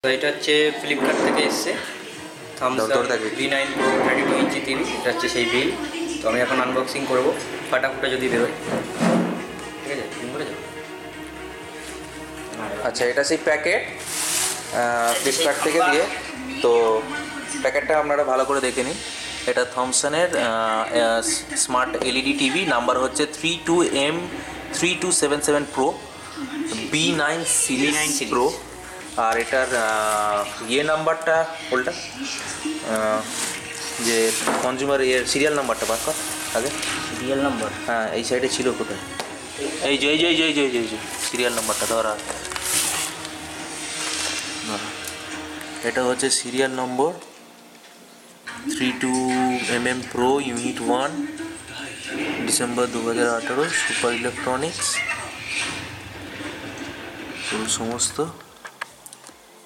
তো এটা হচ্ছে ফ্লিপকার্ট থেকে এসছে Thomson B9 Pro 32 inch TV. এটা হচ্ছে সেই বিল। তো আমি এখন আনবক্সিং করবো, ফাটাফুটা যদি বেরোয়। ঠিক আছে, করে যাও। আচ্ছা, এটা সেই প্যাকেট ফ্লিপকার্ট থেকে দিয়ে। তো প্যাকেটটা আপনারা ভালো করে দেখে নিন। এটা থমসনের স্মার্ট এলইডি টিভি, নাম্বার হচ্ছে 32M3277 Pro B9 series pro. আর এটার নাম্বারটা ওলটা যে কনজিউমার সিরিয়াল নাম্বারটা বার কর আগে। Serial number? হ্যাঁ, এই সাইডে ছিল কোথায়? এই যে এই যে এই যে এই যে এই যে সিরিয়াল নাম্বারটা ধরা। এটা হচ্ছে serial number 32mm Pro unit 1, December 2018, super electronics সমস্ত।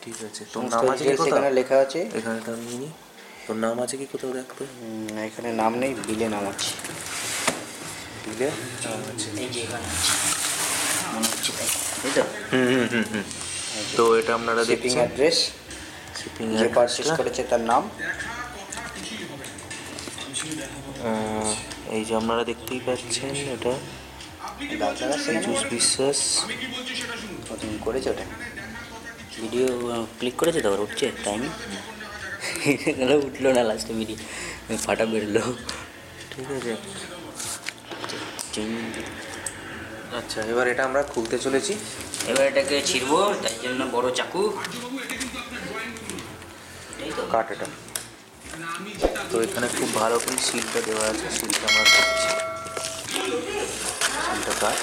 ঠিক আছে, তোর নাম আছে কি? এখানে লেখা আছে। এখানে নাম নেই। তোর নাম আছে কি কোথাও দেখতে? এখানে নাম নেই, বিলে নাম আছে। বিলে নাম আছে, এই যে এখানে আছে মনে হচ্ছে, তাই তো? তো এটা আপনারা দেখছেন অ্যাড্রেস, যে পারচেজ করেছে তার নাম। এই যে আপনারা দেখতেই পাচ্ছেন, এটা পীযূষ বিশ্বাস করেছে। ওটা ভিডিও ক্লিক করেছে তো, উঠছে টাইম উঠলো না, লাস্টে ভিডিও ফাটা বেরোলো। ঠিক আছে। আচ্ছা, এবার এটা আমরা খুলতে চলেছি। এবার এটাকে ছিড়বো, তাই জন্য বড় চাকু। কাট এটা। তো এখানে খুব ভালো করে সিলটা দেওয়া আছে, সিলটা আমরা কাটছি। সিলটা কাট।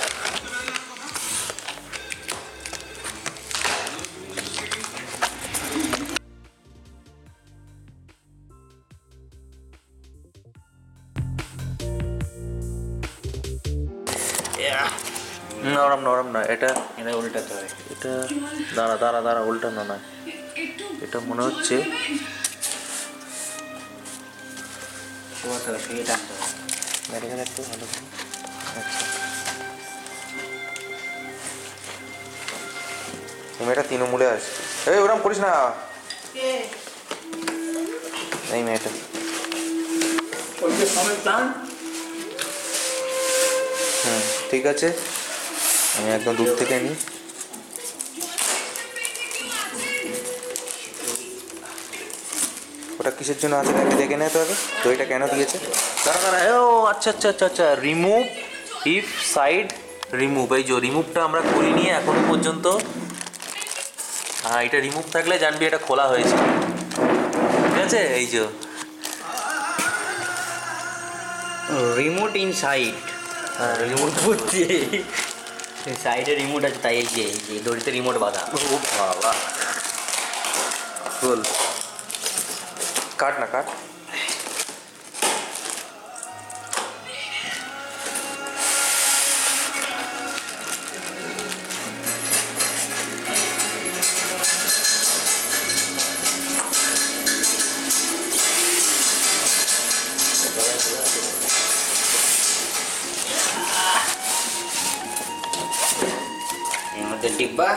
নরম নরম না, এটা উল্টাতে হয়। এটা দাঁড়া দাঁড়া দাঁড়া, উল্টানো না। এটা মনে হচ্ছে একটু ভালো। আচ্ছা, তুমি এটা তৃণমূলে আছে। এই ওরম করিস না, এই মেয়েটা। ঠিক আছে, আমি একদম দূর থেকে নিই। ওটা কিসের জন্য আছে নাকি দেখে নেয় তো আগে। তো এটা কেন দিয়েছে? দাঁড়া দাঁড়া, ও আচ্ছা আচ্ছা আচ্ছা আচ্ছা, রিমুভ ইফ সাইড রিমুভ। এই যে রিমুভটা আমরা করিনি এখনো পর্যন্ত। হ্যাঁ, এটা রিমুভ থাকলে জানবি এটা খোলা হয়েছে। ঠিক আছে, এই যে রিমোট ইন সাইড। হ্যাঁ, রিমোট বুঝছি, সাইডে রিমোট আছে, তাই এই যে দড়িতে রিমোট বাঁধা। ও বাবা, বল কাট না কাট। ডিব্বা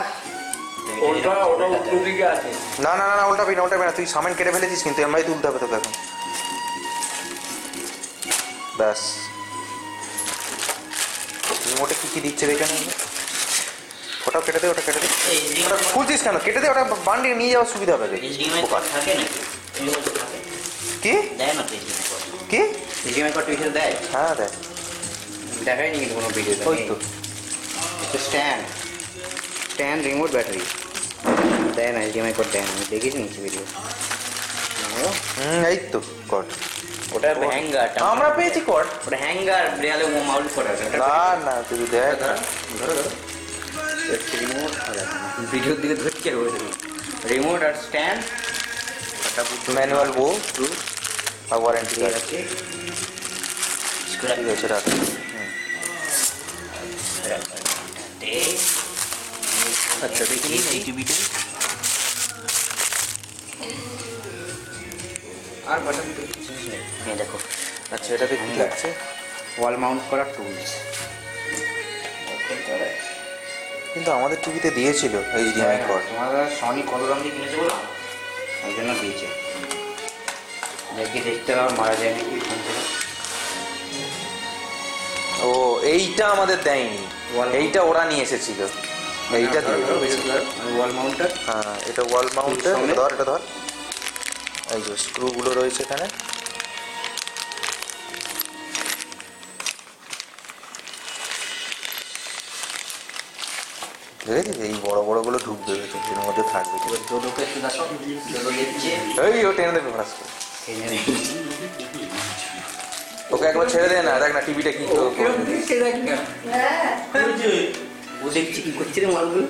না না না, উল্টাবি না উল্টাবি না, তুই সামান কেটে ফেলেছিস কিন্তু এমনি তুলতে হবে তোকে এখন। ব্যাস, রিমোটে কি কি দিচ্ছে দেখে না। ওটাও কেটে দে, ওটা কেটে দে। ওটা খুলছিস কেন? কেটে দে, ওটা বান্ডি নিয়ে যাওয়ার সুবিধা হবে। কি কি দেয়? হ্যাঁ দেয়, দেখায়নি কিন্তু কোনো ভিডিও। ওই তো স্ট্যান্ড রিমোট ব্যাটারি দেয় না, HDMI কোড দেয় না। আমি দেখেছি নিচে ভিডিও। এই তো কট, ওটা হ্যাঙ্গার আমরা পেয়েছি কট। ওটা হ্যাঙ্গার দেয়ালে মাউন্ট করা আছে। না না, তুই দেখ। ধরো ধরো, রিমোট ভিডিওর দিকে ধরছে রিমোট আর স্ট্যান্ড, ম্যানুয়াল বো আর ওয়ারেন্টি কার্ড আছে। ঠিক আছে, রাখ। আচ্ছা, দেখি এই টিভিটা আর বাটন দেখো। আচ্ছা, এটাতে কি লাগছে? ওয়াল মাউন্ট করা টুলস। কিন্তু আমাদের টিভিতে দিয়েছিল এইচডিএমআই কর্ড। তোমাদের সনি কত দাম দিয়ে কিনেছে বলো, ওই জন্য দিয়েছে। দেখি দেখতে আমার মারা যায় নাকি ফোন থেকে। ও এইটা আমাদের দেয়নি, এইটা ওরা নিয়ে এসেছিল, এইটা ওয়াল মাউন্টার। হ্যাঁ এটা ওয়াল মাউন্টের। ধর এটা ধর, এই যে স্ক্রুগুলো রয়েছে এখানে। দেখেছিস এই বড় বড়গুলো ঢুকবে এর মধ্যে থাকবে। এই ও টেনে দেবে ফ্লাস করে। ওকে একবার ছেড়ে দে না, দেখ না টিভিটা কি দেখছি কি করছে রে মালগুলো।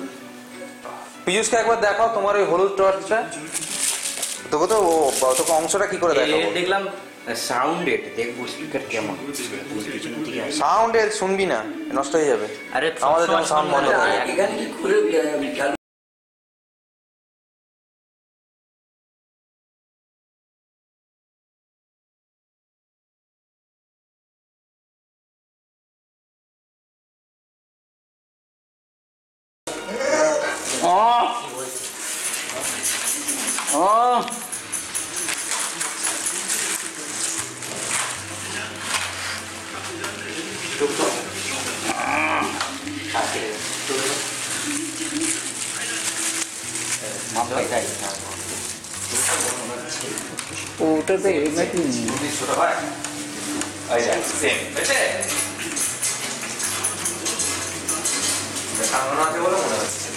পীযুষকে একবার দেখাও তোমার ওই হলুদ টর্চটা। তোকে তো তোকে অংশটা কি করে দেখাবো? দেখলাম সাউন্ড এড, দেখবো স্পিকার কেমন। সাউন্ড এড শুনবি না, নষ্ট হয়ে যাবে। আরে আমাদের যেমন সাউন্ড বন্ধ করে ওটাতে নাকি বলে মনে হচ্ছে।